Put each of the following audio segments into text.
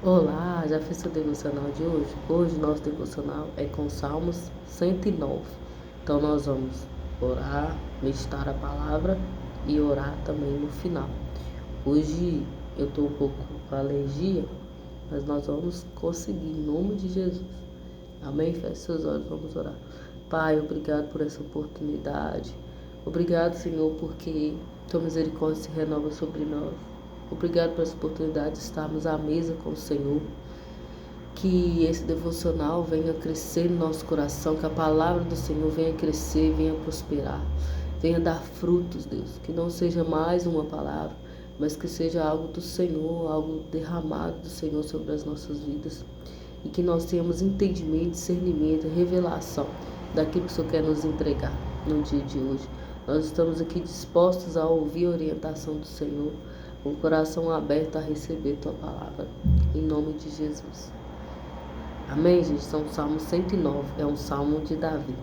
Olá, já fez o devocional de hoje? Hoje nosso devocional é com Salmos 109. Então nós vamos orar, meditar a palavra e orar também no final. Hoje eu estou um pouco com alergia, mas nós vamos conseguir em nome de Jesus. Amém? Feche seus olhos, vamos orar. Pai, obrigado por essa oportunidade. Obrigado, Senhor, porque tua misericórdia se renova sobre nós. Obrigado por essa oportunidade de estarmos à mesa com o Senhor. Que esse devocional venha crescer no nosso coração, que a palavra do Senhor venha crescer, venha prosperar, venha dar frutos, Deus. Que não seja mais uma palavra, mas que seja algo do Senhor, algo derramado do Senhor sobre as nossas vidas. E que nós tenhamos entendimento, discernimento, revelação daquilo que o Senhor quer nos entregar no dia de hoje. Nós estamos aqui dispostos a ouvir a orientação do Senhor, com o coração aberto a receber Tua palavra, em nome de Jesus. Amém, gente? São o Salmo 109, é um salmo de Davi.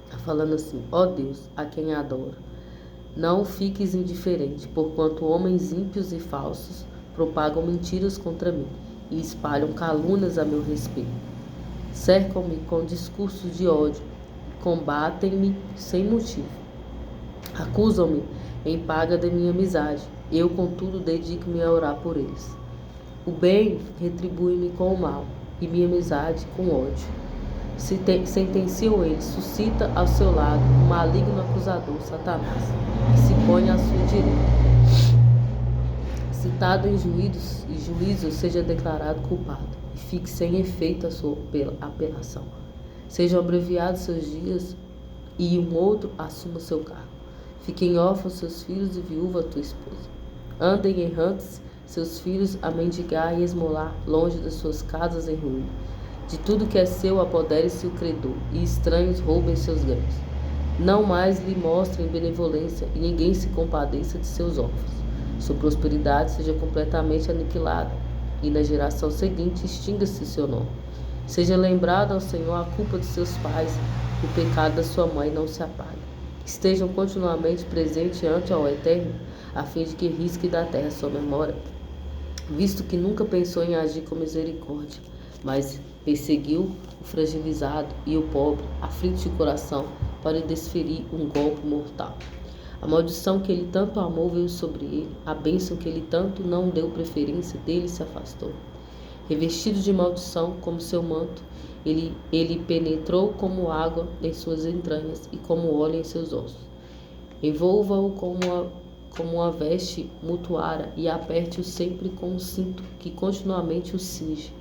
Está falando assim: ó Deus, a quem adoro, não fiques indiferente, porquanto homens ímpios e falsos propagam mentiras contra mim e espalham calúnias a meu respeito. Cercam-me com discursos de ódio, combatem-me sem motivo. Acusam-me em paga da minha amizade. Eu, contudo, dedico-me a orar por eles. O bem retribui-me com o mal, e minha amizade com ódio. Sentenciam eles, suscita ao seu lado o maligno acusador, Satanás, que se põe à sua direita. Citado em juízo, seja declarado culpado, e fique sem efeito a sua apelação. Sejam abreviados seus dias, e um outro assuma seu cargo. Fiquem órfãos seus filhos e viúva tua esposa. Andem errantes seus filhos a mendigar e esmolar, longe das suas casas em ruína. De tudo que é seu apodere-se o credor, e estranhos roubem seus ganhos. Não mais lhe mostrem benevolência, e ninguém se compadeça de seus órfãos. Sua prosperidade seja completamente aniquilada, e na geração seguinte extinga-se seu nome. Seja lembrado ao Senhor a culpa de seus pais, e o pecado da sua mãe não se apague. Estejam continuamente presentes ante ao Eterno, a fim de que risque da terra sua memória, visto que nunca pensou em agir com misericórdia, mas perseguiu o fragilizado e o pobre, aflito de coração, para lhe desferir um golpe mortal. A maldição que ele tanto amou veio sobre ele, a bênção que ele tanto não deu preferência dele se afastou. Revestido de maldição como seu manto, ele penetrou como água em suas entranhas e como óleo em seus ossos. Envolva-o como uma veste mutuara e aperte-o sempre com um cinto que continuamente o cinge.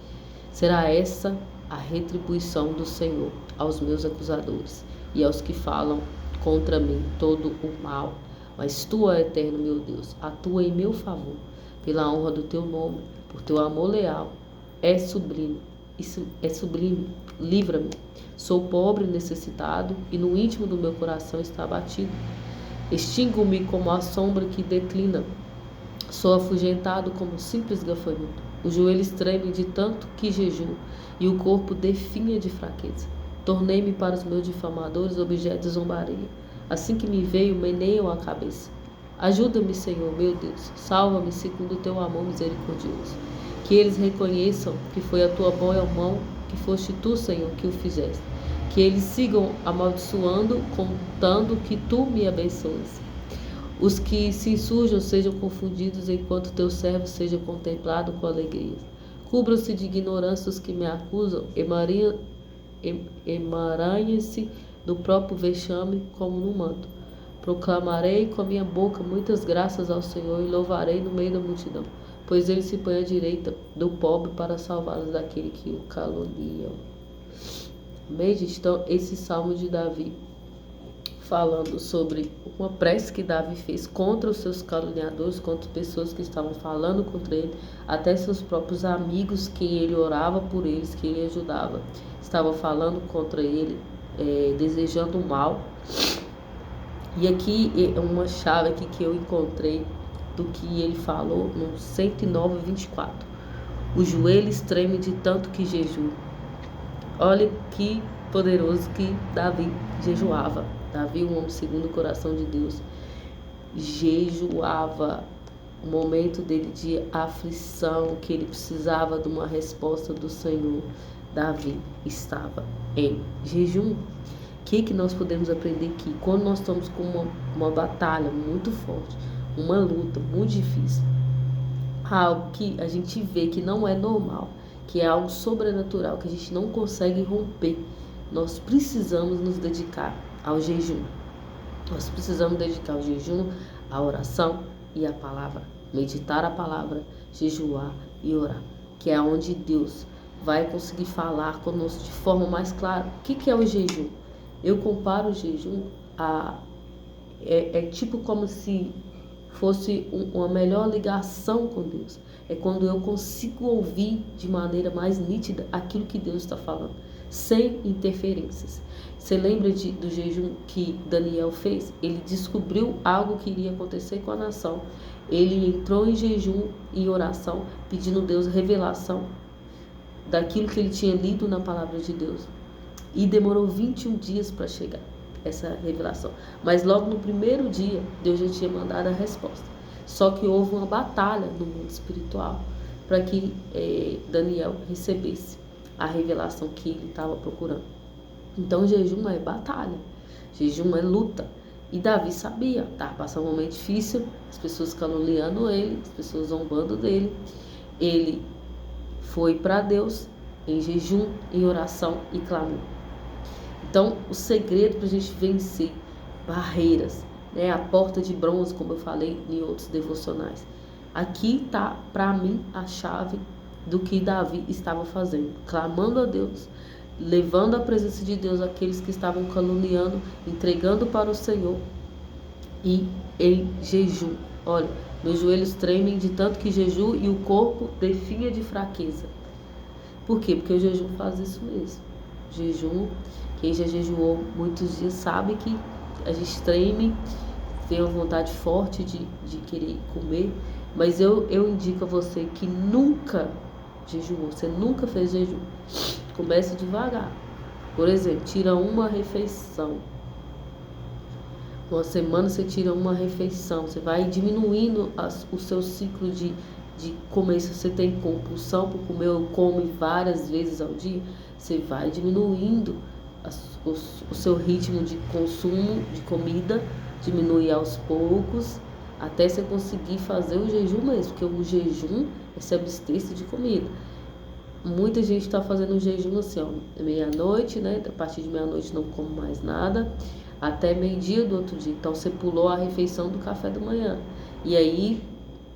Será essa a retribuição do Senhor aos meus acusadores e aos que falam contra mim todo o mal. Mas tu, ó Eterno meu Deus, atua em meu favor, pela honra do teu nome, por teu amor leal. É sublime, livra-me. Sou pobre e necessitado, e no íntimo do meu coração está abatido. Extingo-me como a sombra que declina. Sou afugentado como um simples gafanhoto. Os joelhos tremem de tanto que jejuo, e o corpo definha de fraqueza. Tornei-me para os meus difamadores objeto de zombaria. Assim que me veio, meneiam a cabeça. Ajuda-me, Senhor, meu Deus. Salva-me segundo o teu amor misericordioso. Que eles reconheçam que foi a tua boa mão, que foste tu, Senhor, que o fizeste. Que eles sigam amaldiçoando, contando que tu me abençoas. Os que se insurjam sejam confundidos, enquanto teu servo seja contemplado com alegria. Cubram-se de ignorância os que me acusam, emaranhem-se do próprio vexame como no manto. Proclamarei com a minha boca muitas graças ao Senhor e louvarei no meio da multidão, pois ele se põe à direita do pobre para salvá-los daquele que o caluniam. Amém, gente? Então, esse salmo de Davi, falando sobre uma prece que Davi fez contra os seus caluniadores, contra pessoas que estavam falando contra ele, até seus próprios amigos, que ele orava por eles, que ele ajudava, estavam falando contra ele, desejando o mal. E aqui é uma chave aqui que eu encontrei do que ele falou no 109:24. Os joelhos tremem de tanto que jejua. Olha que poderoso que Davi jejuava. Davi, um homem segundo o coração de Deus, jejuava. o momento dele de aflição, que ele precisava de uma resposta do Senhor, Davi estava em jejum. O que nós podemos aprender aqui? Quando nós estamos com uma batalha muito forte, uma luta muito difícil, algo que a gente vê que não é normal, que é algo sobrenatural, que a gente não consegue romper, nós precisamos nos dedicar ao jejum. Nós precisamos dedicar ao jejum, à oração e à palavra. Meditar a palavra, jejuar e orar, que é onde Deus vai conseguir falar conosco de forma mais clara. O que é o jejum? Eu comparo o jejum a... É tipo como se fosse uma melhor ligação com Deus. É quando eu consigo ouvir de maneira mais nítida aquilo que Deus está falando, sem interferências. Você lembra do jejum que Daniel fez? Ele descobriu algo que iria acontecer com a nação. Ele entrou em jejum e oração, pedindo a Deus revelação daquilo que ele tinha lido na palavra de Deus. E demorou 21 dias para chegar essa revelação. Mas logo no primeiro dia, Deus já tinha mandado a resposta. Só que houve uma batalha no mundo espiritual para que Daniel recebesse a revelação que ele estava procurando. Então jejum é batalha, jejum é luta. E Davi sabia, tá? Passando um momento difícil, as pessoas caluniando ele, as pessoas zombando dele. Ele foi para Deus em jejum, em oração e clamor. Então, o segredo para a gente vencer barreiras, né? A porta de bronze, como eu falei em outros devocionais. Aqui está, para mim, a chave do que Davi estava fazendo, clamando a Deus, levando a presença de Deus àqueles que estavam caluniando, entregando para o Senhor e em jejum. Olha, meus joelhos tremem de tanto que jejuo e o corpo definha de fraqueza. Por quê? Porque o jejum faz isso mesmo. Jejum, quem já jejuou muitos dias sabe que a gente treme, tem uma vontade forte de querer comer, mas eu indico a você que nunca jejuou, você nunca fez jejum. Comece devagar. Por exemplo, tira uma refeição. Uma semana você tira uma refeição. Você vai diminuindo o seu ciclo de comer. Se você tem compulsão por comer ou come várias vezes ao dia, você vai diminuindo o seu ritmo de consumo de comida, diminuir aos poucos, até você conseguir fazer o jejum mesmo, porque o jejum é se abster-se de comida. Muita gente está fazendo o jejum assim, ó, meia-noite, né? A partir de meia-noite não como mais nada, até meio-dia do outro dia. Então você pulou a refeição do café da manhã. E aí,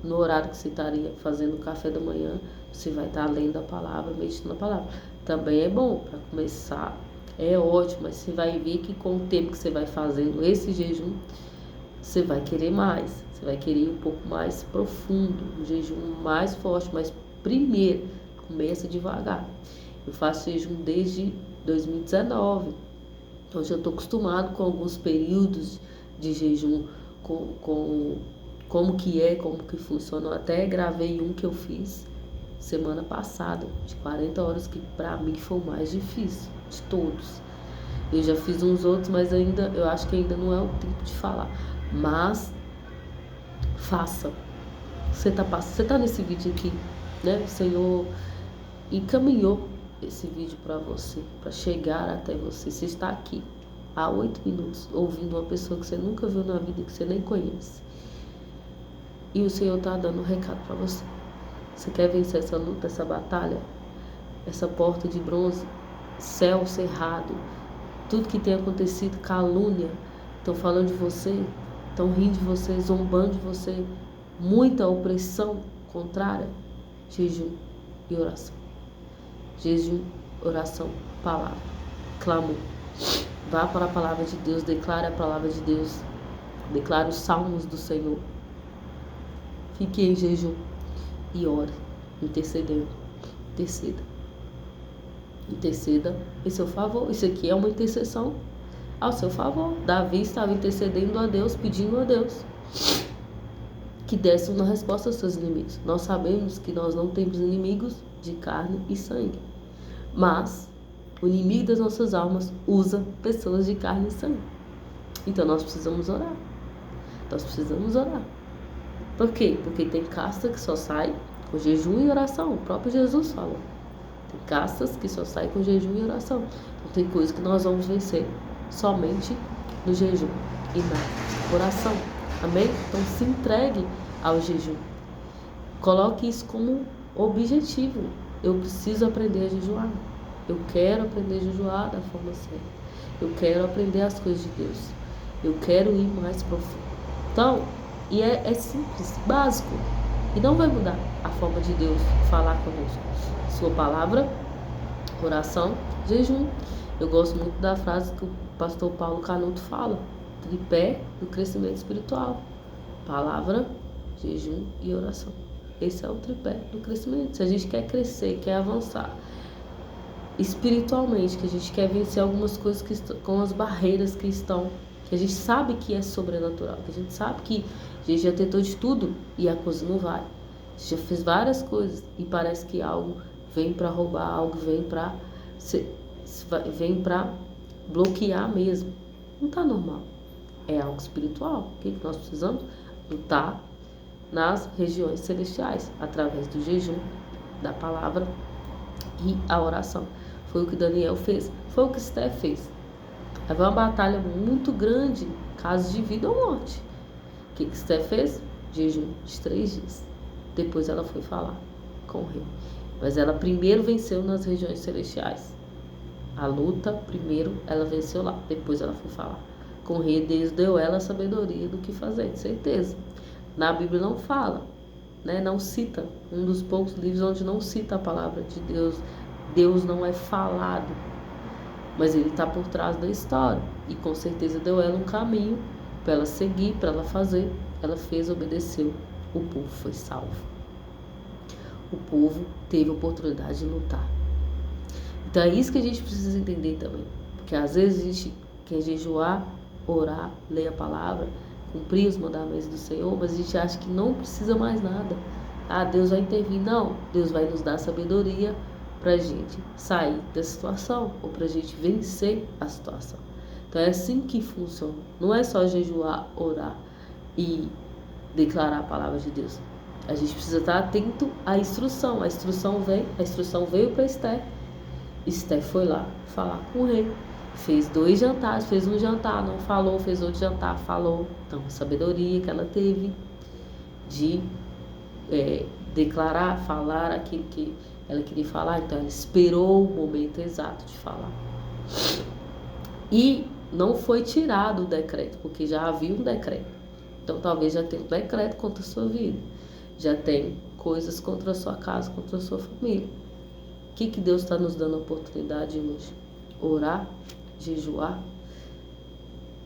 no horário que você estaria fazendo o café da manhã, você vai estar lendo a palavra, meditando a palavra. Também é bom para começar, é ótimo, mas você vai ver que com o tempo que você vai fazendo esse jejum, você vai querer mais, você vai querer ir um pouco mais profundo, um jejum mais forte, mas primeiro, começa devagar. Eu faço jejum desde 2019, então já estou acostumado com alguns períodos de jejum, com como que funciona. Eu até gravei um que eu fiz semana passada, de 40 horas, que para mim foi o mais difícil de todos. Eu já fiz uns outros, mas eu acho que ainda não é o tempo de falar. Mas faça. Você tá nesse vídeo aqui, né? O Senhor encaminhou esse vídeo para você, para chegar até você. Você está aqui há 8 minutos ouvindo uma pessoa que você nunca viu na vida, que você nem conhece. E o Senhor está dando um recado para você. Você quer vencer essa luta, essa batalha? Essa porta de bronze, céu cerrado, tudo que tem acontecido, calúnia, estão falando de você, estão rindo de você, zombando de você, muita opressão contrária, jejum e oração. Jejum, oração, palavra, clamor. Vá para a palavra de Deus, declare a palavra de Deus, declare os salmos do Senhor. Fique em jejum e ore, intercedendo. Interceda em seu favor. Isso aqui é uma intercessão ao seu favor. Davi estava intercedendo a Deus, pedindo a Deus que desse uma resposta aos seus inimigos. Nós sabemos que nós não temos inimigos de carne e sangue, mas o inimigo das nossas almas usa pessoas de carne e sangue. Então nós precisamos orar. Por quê? Porque tem casta que só sai com jejum e oração. O próprio Jesus falou. Tem castas que só saem com jejum e oração. Então tem coisas que nós vamos vencer somente no jejum e na oração. Amém? Então se entregue ao jejum. Coloque isso como objetivo. Eu preciso aprender a jejuar. Eu quero aprender a jejuar da forma certa. Eu quero aprender as coisas de Deus. Eu quero ir mais profundo. Então, é simples, básico. E não vai mudar a forma de Deus falar conosco. Sua palavra, oração, jejum. Eu gosto muito da frase que o pastor Paulo Canuto fala. Tripé do crescimento espiritual. Palavra, jejum e oração. Esse é o tripé do crescimento. Se a gente quer crescer, quer avançar espiritualmente, que a gente quer vencer algumas coisas com as barreiras que a gente sabe que é sobrenatural, que a gente sabe que a gente já tentou de tudo e a coisa não vai. A gente já fez várias coisas e parece que algo vem para roubar, algo vem para bloquear mesmo. Não tá normal. É algo espiritual. O que nós precisamos? Lutar nas regiões celestiais, através do jejum, da palavra e a oração. Foi o que Daniel fez, foi o que Esté fez. Havia uma batalha muito grande, caso de vida ou morte. O que Esté fez? Jejum de 3 dias. Depois ela foi falar com o rei. Mas ela primeiro venceu nas regiões celestiais. A luta, primeiro ela venceu lá. Depois ela foi falar com o rei. Deus deu ela a sabedoria do que fazer, de certeza. Na Bíblia não fala, né? Não cita. Um dos poucos livros onde não cita a palavra de Deus. Deus não é falado, mas ele está por trás da história. E com certeza deu ela um caminho para ela seguir, para ela fazer. Ela fez, obedeceu. O povo foi salvo. O povo teve a oportunidade de lutar. Então é isso que a gente precisa entender também. Porque às vezes a gente quer jejuar, orar, ler a palavra, cumprir os mandamentos do Senhor, mas a gente acha que não precisa mais nada. Ah, Deus vai intervir. Não, Deus vai nos dar sabedoria para a gente sair da situação ou para a gente vencer a situação. Então é assim que funciona. Não é só jejuar, orar e declarar a palavra de Deus. A gente precisa estar atento à instrução. A instrução veio para Esté. Esté foi lá falar com o rei. Fez 2 jantares, fez um jantar, não falou, fez outro jantar, falou. Então, a sabedoria que ela teve de declarar, falar aquilo que ela queria falar, então ela esperou o momento exato de falar. E não foi tirado o decreto, porque já havia um decreto. Então talvez já tenha um decreto contra a sua vida. Já tem coisas contra a sua casa, contra a sua família. O que Deus está nos dando a oportunidade hoje? Orar, jejuar,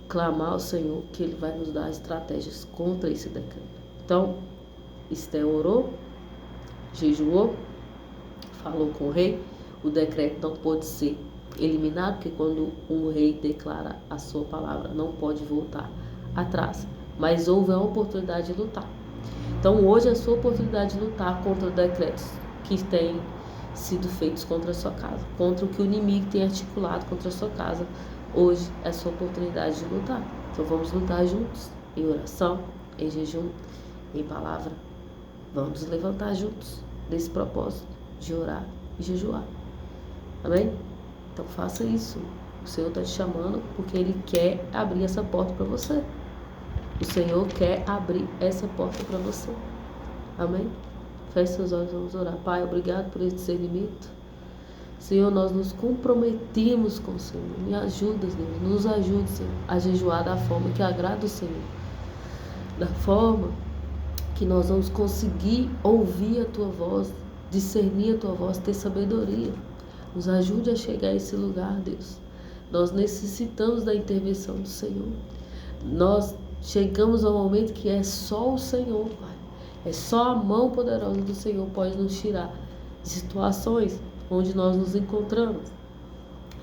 clamar ao Senhor que Ele vai nos dar estratégias contra esse decreto. Então, Esté orou, jejuou, falou com o rei. O decreto não pode ser eliminado, porque quando um rei declara a sua palavra, não pode voltar atrás. Mas houve a oportunidade de lutar. Então hoje é a sua oportunidade de lutar contra decretos que têm sido feitos contra a sua casa, contra o que o inimigo tem articulado contra a sua casa. Hoje é a sua oportunidade de lutar. Então vamos lutar juntos, em oração, em jejum, em palavra. Vamos levantar juntos desse propósito de orar e jejuar. Amém? Então faça isso. O Senhor está te chamando porque Ele quer abrir essa porta para você. O Senhor quer abrir essa porta para você. Amém? Feche seus olhos, vamos orar. Pai, obrigado por esse discernimento. Senhor, nós nos comprometemos com o Senhor. Me ajuda, Deus. Nos ajude, Senhor, a jejuar da forma que agrada o Senhor. Da forma que nós vamos conseguir ouvir a Tua voz, discernir a Tua voz, ter sabedoria. Nos ajude a chegar a esse lugar, Deus. Nós necessitamos da intervenção do Senhor. Nós chegamos ao momento que é só o Senhor, Pai. É só a mão poderosa do Senhor pode nos tirar de situações onde nós nos encontramos.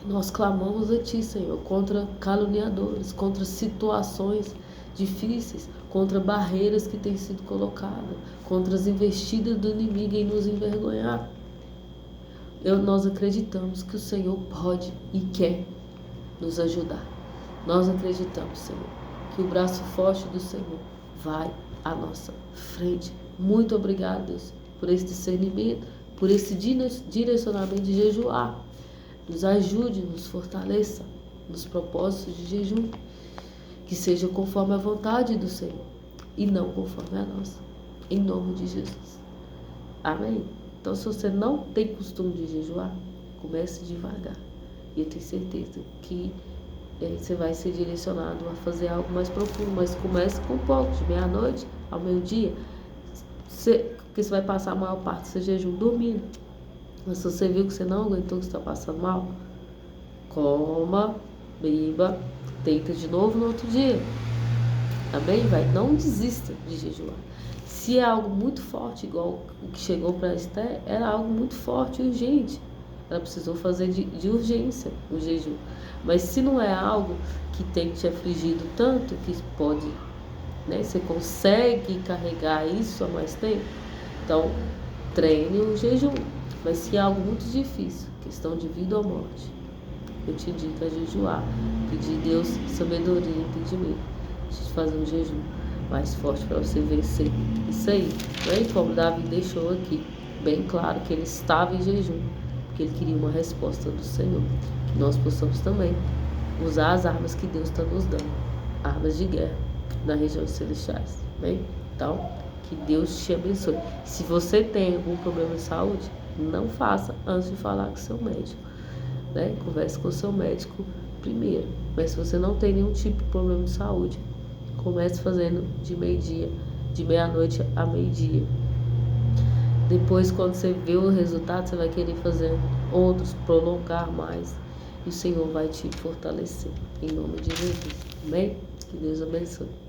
Nós clamamos a Ti, Senhor, contra caluniadores, contra situações difíceis, contra barreiras que têm sido colocadas, contra as investidas do inimigo em nos envergonhar. Nós acreditamos que o Senhor pode e quer nos ajudar. Nós acreditamos, Senhor, que o braço forte do Senhor vai à nossa frente. Muito obrigado, Deus, por esse discernimento, por esse direcionamento de jejuar. Nos ajude, nos fortaleça nos propósitos de jejum, que seja conforme a vontade do Senhor e não conforme a nossa, em nome de Jesus. Amém? Então, se você não tem costume de jejuar, comece devagar. E eu tenho certeza que você vai ser direcionado a fazer algo mais profundo, mas comece com pouco, de meia-noite ao meio-dia, porque você vai passar a maior parte do seu jejum dormindo. Mas se você viu que você não aguentou, que você está passando mal, coma, beba, deita de novo no outro dia. Amém? Não desista de jejuar. Se é algo muito forte, igual o que chegou para Esther, era algo muito forte e urgente. Ela precisou fazer de urgência o jejum. Mas se não é algo que tem te afligido tanto, que pode, você consegue carregar isso há mais tempo, então treine o jejum. Mas se é algo muito difícil, questão de vida ou morte, eu te indico a jejuar, pedir a Deus sabedoria e entendimento, de fazer um jejum mais forte para você vencer isso aí. Bem, como Davi deixou aqui bem claro que ele estava em jejum, porque ele queria uma resposta do Senhor. Que nós possamos também usar as armas que Deus está nos dando, armas de guerra nas regiões celestiais. Bem, então, que Deus te abençoe. Se você tem algum problema de saúde, não faça antes de falar com seu médico. Converse com o seu médico primeiro. Mas se você não tem nenhum tipo de problema de saúde, comece fazendo de meio-dia, de meia-noite a meio-dia. Depois, quando você vê o resultado, você vai querer fazer outros, prolongar mais. E o Senhor vai te fortalecer. Em nome de Jesus. Amém? Que Deus abençoe.